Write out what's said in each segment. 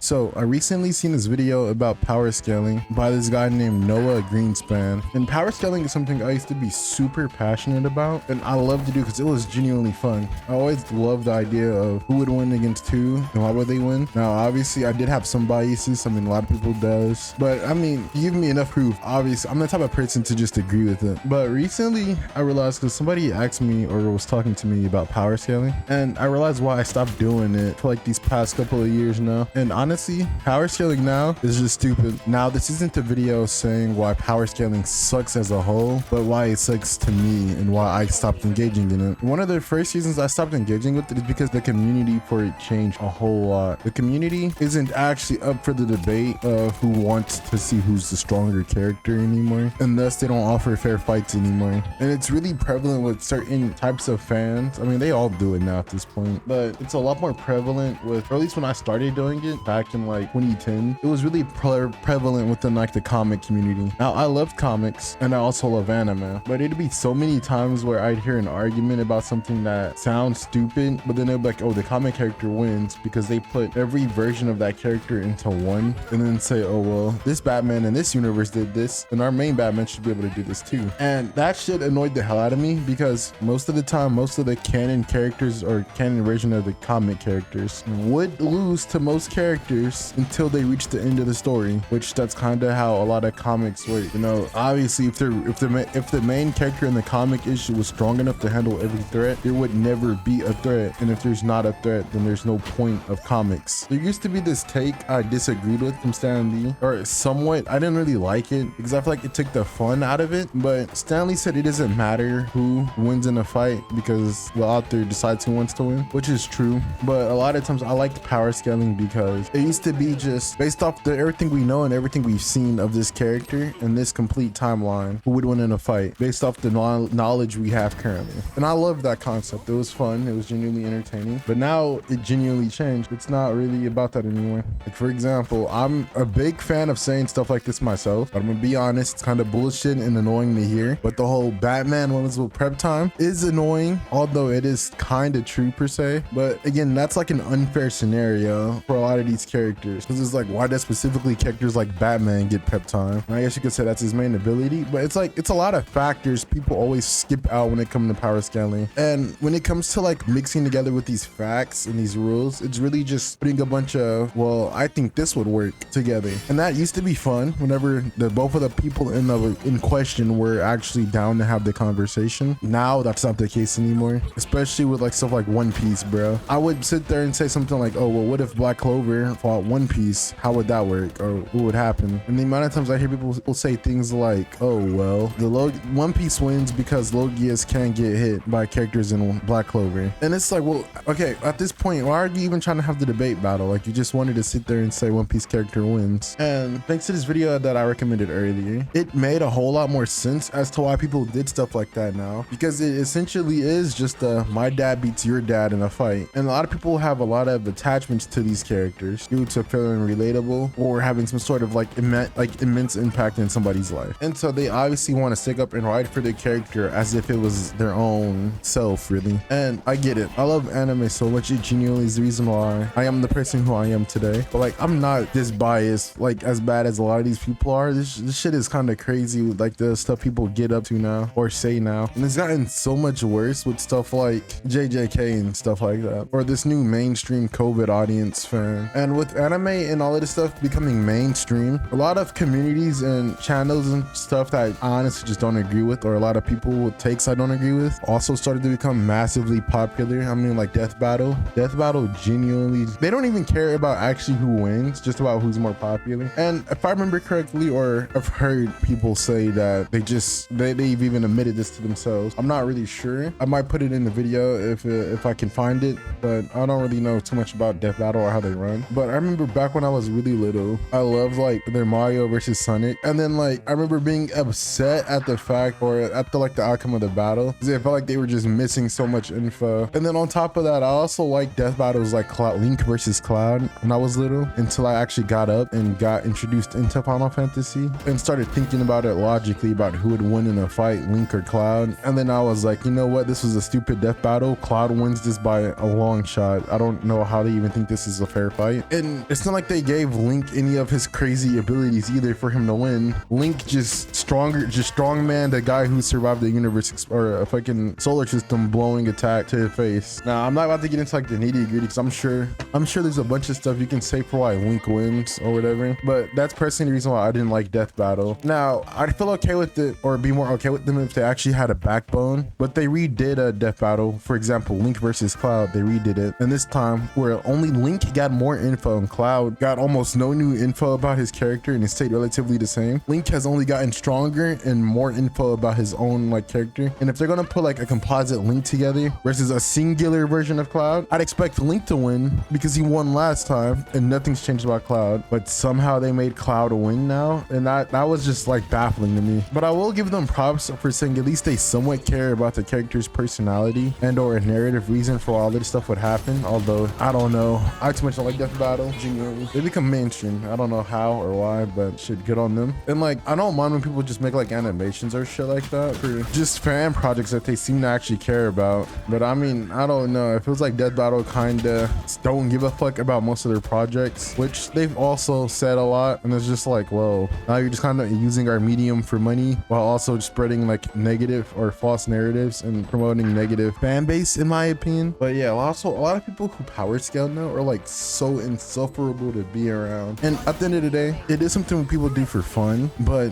So I recently seen this video about power scaling by this guy named Noah Greenspan, and power scaling is something I used to be super passionate about and I love to do because it was genuinely fun. I always loved the idea of who would win against who and why would they win. Now obviously I did have some biases, I mean a lot of people does, but I mean you give me enough proof, obviously I'm the type of person to just agree with it. But recently I realized, because somebody asked me or was talking to me about power scaling, and I realized why I stopped doing it for like these past couple of years now. And honestly, power scaling now is just stupid. Now this isn't a video saying why power scaling sucks as a whole, but why it sucks to me and why I stopped engaging in it. One of the first reasons I stopped engaging with it is because the community for it changed a whole lot. The community isn't actually up for the debate of who wants to see who's the stronger character anymore, and thus they don't offer fair fights anymore. And it's really prevalent with certain types of fans. I mean, they all do it now at this point, but it's a lot more prevalent with, or at least when I started doing it back in like 2010, it was really prevalent within like the comic community. Now I love comics and I also love anime, but it'd be so many times where I'd hear an argument about something that sounds stupid, but then they'd be like, oh, the comic character wins because they put every version of that character into one, and then say, oh well, this Batman in this universe did this and our main Batman should be able to do this too. And that shit annoyed the hell out of me, because most of the time, most of the canon characters or canon version of the comic characters would lose to most characters until they reach the end of the story, which that's kind of how a lot of comics work. You know, obviously if the main character in the comic issue was strong enough to handle every threat, there would never be a threat, and if there's not a threat, then there's no point of comics. There used to be this take I disagreed with from Stan Lee, or somewhat. I didn't really like it because I feel like it took the fun out of it, but Stan Lee said it doesn't matter who wins in a fight because the author decides who wants to win, which is true. But a lot of times I liked power scaling because it used to be just based off everything we know and everything we've seen of this character and this complete timeline, who would win in a fight based off the knowledge we have currently. And I love that concept. It was fun, it was genuinely entertaining, but now it genuinely changed. It's not really about that anymore. Like, for example, I'm a big fan of saying stuff like this myself, but I'm gonna be honest, it's kind of bullshit and annoying to hear, but the whole Batman wins with prep time is annoying, although it is kind of true per se. But again, that's like an unfair scenario for a lot of these characters, because it's like, why does specifically characters like Batman get prep time? And I guess you could say that's his main ability, but it's like, it's a lot of factors people always skip out when it comes to power scaling. And when it comes to like mixing together with these facts and these rules, it's really just putting a bunch of, well, I think this would work together. And that used to be fun whenever both of the people in question were actually down to have the conversation. Now that's not the case anymore, especially with like stuff like One Piece, bro. I would sit there and say something like, oh well, what if Black Clover fought One Piece? How would that work, or what would happen? And the amount of times I hear people will say things like, oh well, One Piece wins because Logias can't get hit by characters in Black Clover. And it's like, well, okay, at this point, why are you even trying to have the debate battle? Like, you just wanted to sit there and say One Piece character wins. And thanks to this video that I recommended earlier, it made a whole lot more sense as to why people did stuff like that now, because it essentially is just my dad beats your dad in a fight. And a lot of people have a lot of attachments to these characters due to feeling relatable or having some sort of like immense impact in somebody's life. And so they obviously want to stick up and ride for the character as if it was their own self, really. And I get it. I love anime so much. It genuinely is the reason why I am the person who I am today. But like, I'm not this biased, like as bad as a lot of these people are. This shit is kind of crazy, like the stuff people get up to now or say now. And it's gotten so much worse with stuff like JJK and stuff like that, or this new mainstream COVID audience fan. And with anime and all of this stuff becoming mainstream, a lot of communities and channels and stuff that I honestly just don't agree with, or a lot of people with takes I don't agree with, also started to become massively popular. I mean, like Death Battle genuinely, they don't even care about actually who wins, just about who's more popular. And if I remember correctly, or I've heard people say that they've even admitted this to themselves. I'm not really sure. I might put it in the video if I can find it, but I don't really know too much about Death Battle or how they run. But I remember back when I was really little, I loved like their Mario versus Sonic, and then like I remember being upset at the fact, or at the outcome of the battle, because I felt like they were just missing so much info. And then on top of that, I also like Death Battles like Link versus Cloud when I was little, until I actually got up and got introduced into Final Fantasy and started thinking about it logically about who would win in a fight, Link or Cloud. And then I was like, you know what, this was a stupid death battle. Cloud wins this by a long shot. I don't know how they even think this is a fair fight. And it's not like they gave Link any of his crazy abilities either for him to win. Link just stronger, just strong man, the guy who survived the universe or a fucking solar system blowing attack to his face. Now, I'm not about to get into like the nitty gritty because I'm sure there's a bunch of stuff you can say for why Link wins or whatever, but that's personally the reason why I didn't like Death Battle. Now, I'd feel okay with it or be more okay with them if they actually had a backbone, but they redid a Death Battle. For example, Link versus Cloud, they redid it. And this time where only Link got more info and Cloud got almost no new info about his character and it stayed relatively the same. Link has only gotten stronger and more info about his own like character. And if they're gonna put like a composite Link together versus a singular version of Cloud, I'd expect Link to win because he won last time and nothing's changed about Cloud, but somehow they made Cloud win now, and that was just like baffling to me. But I will give them props for saying at least they somewhat care about the character's personality and or a narrative reason for all this stuff would happen. Although I don't know, I too much don't like Death Battle. Genuinely, they become mainstream. I don't know how or why, but shit, good on them. And like, I don't mind when people just make like animations or shit like that for just fan projects that they seem to actually care about. But I mean, I don't know, it feels like Death Battle kinda don't give a fuck about most of their projects, which they've also said a lot. And it's just like, well, now you're just kind of using our medium for money while also spreading like negative or false narratives and promoting negative fan base, in my opinion. But yeah, also a lot of people who power scale now are like so insufferable to be around. And at the end of the day, it is something people do for fun, but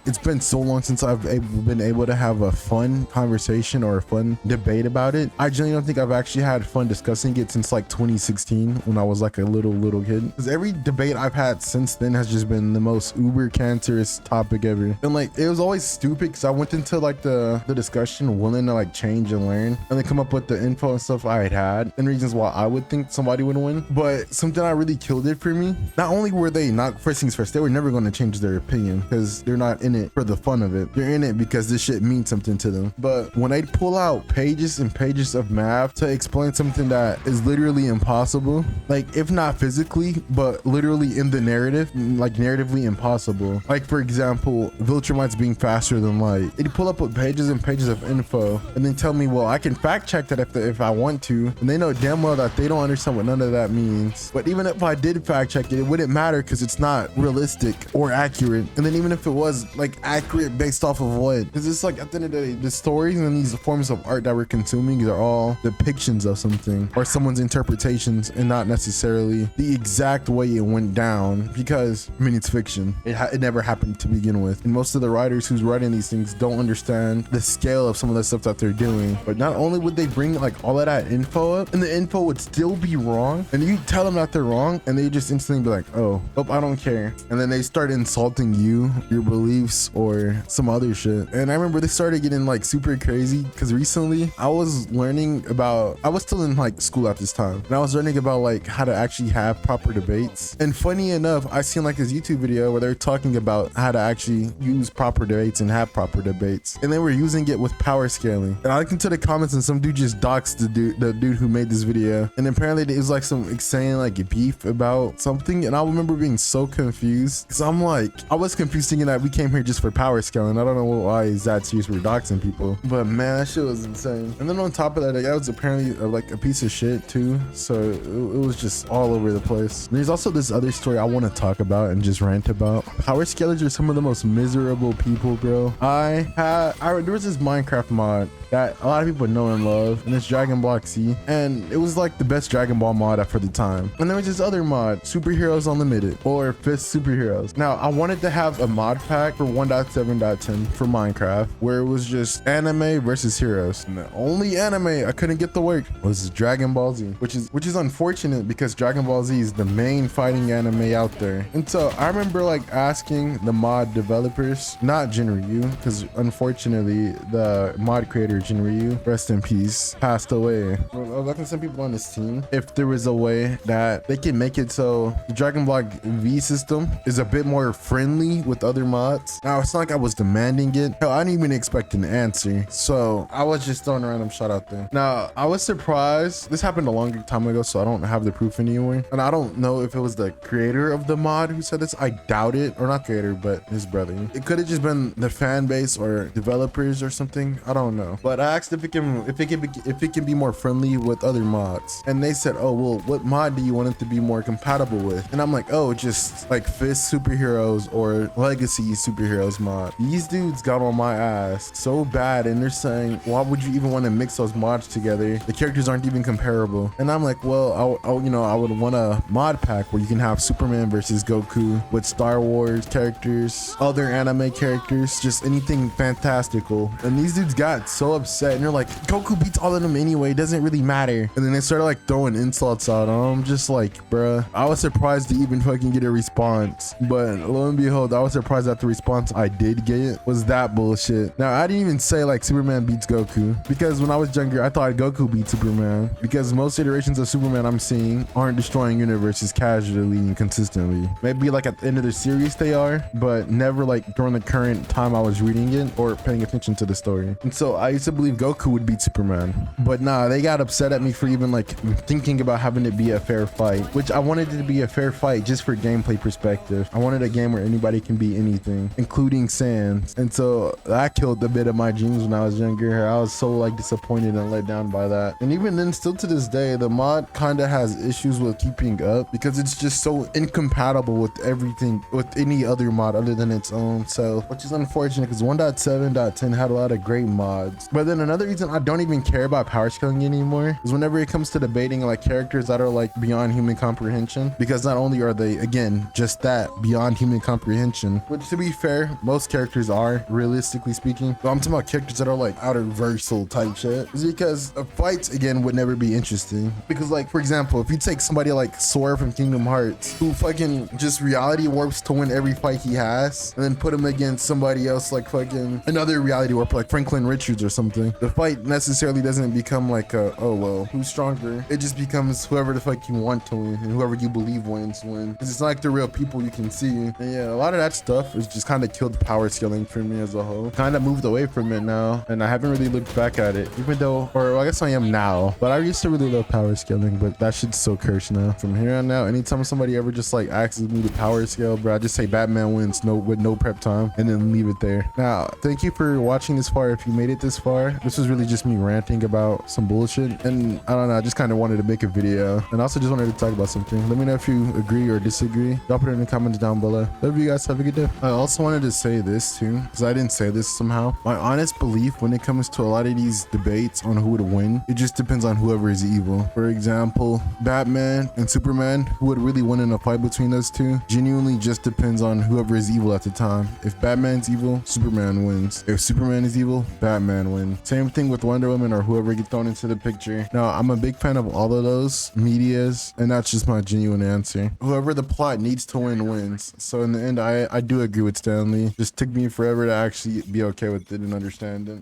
it's been so long since I've been able to have a fun conversation or a fun debate about it. I genuinely don't think I've actually had fun discussing it since like 2016 when I was like a little kid, because every debate I've had since then has just been the most uber cancerous topic ever. And like, it was always stupid because I went into like the discussion willing to like change and learn and then come up with the info and stuff I had and reasons why I would think somebody would win. But something that really killed it for me, not only were they not, first things first, they were never going to change their opinion because they're not in it for the fun of it. They're in it because this shit means something to them. But when they pull out pages and pages of math to explain something that is literally impossible, like if not physically, but literally in the narrative, like narratively impossible. Like for example, Viltrumites being faster than light. They'd pull up with pages and pages of info and then tell me, well, I can fact check that if I want to. And they know damn well that they don't understand what none of that means. But even if I did fact check it, it wouldn't matter because it's not realistic or accurate. And then even if it was like accurate based off of what? Because it's like at the end of the day, the stories and these forms of art that we're consuming are all depictions of something or someone's interpretations and not necessarily the exact way it went down, because I mean, it's fiction. It never happened to begin with. And most of the writers who's writing these things don't understand the scale of some of the stuff that they're doing. But not only would they bring like all of that info up and the info would still be wrong, and you tell them that they're wrong and they just instantly be like, oh, I don't care. And then they start insulting you, your beliefs, or some other shit. And I remember they started getting like super crazy because recently I was learning about, I was still in like school at this time, and I was learning about like how to actually have proper debates. And funny enough, I seen like this YouTube video where they're talking about how to actually use proper debates and have proper debates, and they were using it with power scaling. And I looked into the comments and some dude just doxed the dude who made this video, and apparently it was like some saying like beef about something. And I remember being so confused because I'm like, I was confused thinking that we came here just for power scaling. I don't know why is that serious for doxing people, but man, that shit was insane. And then on top of that, that was apparently like a piece of shit too, so it was just all over the place. There's also this other story I want to talk about and just rant about. Power scalers are some of the most miserable people, bro. There was this Minecraft mod that a lot of people know and love, and it's Dragon Block C, and it was like the best Dragon Ball mod for the time. And there was this other mod, Superheroes Unlimited, or Fist Superheroes. Now I wanted to have a mod pack for 1.7.10 for Minecraft where it was just anime versus heroes, and the only anime I couldn't get to work was Dragon Ball Z, which is unfortunate because Dragon Ball Z is the main fighting anime out there. And so I remember like asking the mod developers, not Jinryu, because unfortunately the mod creator Jinryu, rest in peace, passed away. I was asking some people on this team if there was a way that they can make it so the Dragon Block V system is a bit more friendly with other mods. Now it's not like I was demanding it. Hell, I didn't even expect an answer, so I was just throwing a random shot out there. Now I was surprised. This happened a long time ago, so I don't have the proof anymore, and I don't know if it was the creator of the mod who said this. I doubt it, or not creator, but his brother. It could have just been the fan base or developers or something. I don't know. But I asked if it can be more friendly with other mods, and they said, oh well, what mod do you want it to be more compatible with. And I'm like, oh, just like Fist superheroes or Legacy superheroes mod. These dudes got on my ass so bad, and they're saying, why would you even want to mix those mods together? The characters aren't even comparable. And I'm like, well, I would want a mod pack where you can have Superman versus Goku with Star Wars characters, other anime characters, just anything fantastical. And these dudes got so upset, and they're like, Goku beats all of them anyway, it doesn't really matter. And then they started like throwing insults out. I'm just like, bruh, I was surprised to even fucking get a response, but lo and behold, I was surprised that the response I did get was that bullshit. Now, I didn't even say like Superman beats Goku, because when I was younger, I thought Goku beat Superman, because most iterations of Superman I'm seeing aren't destroying universes casually and consistently. Maybe like at the end of the series they are, but never like during the current time I was reading it or paying attention to the story. And so I used to believe Goku would beat Superman, but nah, they got upset at me for even like thinking about having it be a fair fight, which I wanted it to be a fair fight just for gameplay perspective. I wanted a game where anybody can beat anything, including Sans. And so that killed a bit of my dreams when I was younger. I was so like disappointed and let down by that. And even then, still to this day, the mod kind of has issues with keeping up because it's just so incompatible with everything, with any other mod other than its own self, which is unfortunate because 1.7.10 had a lot of great mods. But then another reason I don't even care about power scaling anymore is whenever it comes to debating like characters that are like beyond human comprehension, because not only are they, again, just that, beyond human comprehension, which to be fair, most characters are, realistically speaking, but I'm talking about characters that are like outer versal type shit, is because fights, again, would never be interesting. Because like, for example, if you take somebody like Sora from Kingdom Hearts, who fucking just reality warps to win every fight he has, and then put him against somebody else like fucking another reality warp like Franklin Richards or something, the fight necessarily doesn't become like a, oh well, who's stronger? It just becomes whoever the fuck you want to win, and whoever you believe wins win. Because it's not like the real people you can see. And yeah, a lot of that stuff is just kind of killed power scaling for me as a whole. Kind of moved away from it now, and I haven't really looked back at it, even though, or well, I guess I am now, but I used to really love power scaling, but that shit's so cursed now. From here on out, anytime somebody ever just like asks me to power scale, bro, I just say Batman wins with no prep time and then leave it there. Now, thank you for watching this far. If you made it this far, this was really just me ranting about some bullshit, and I don't know, I just kind of wanted to make a video, and also just wanted to talk about something. Let me know if you agree or disagree. Drop it in the comments down below. Love you guys. Have a good day. I also wanted to say this too, because I didn't say this somehow. My honest belief when it comes to a lot of these debates on who would win, it just depends on whoever is evil. For example, Batman and Superman, who would really win in a fight between those two, genuinely just depends on whoever is evil at the time. If Batman's evil, Superman wins. If Superman is evil, Batman wins. Same thing with Wonder Woman or whoever gets thrown into the picture. Now, I'm a big fan of all of those medias, and that's just my genuine answer. Whoever the plot needs to win wins. So in the end, I do agree with Stanley. Just took me forever to actually be okay with it and understand it.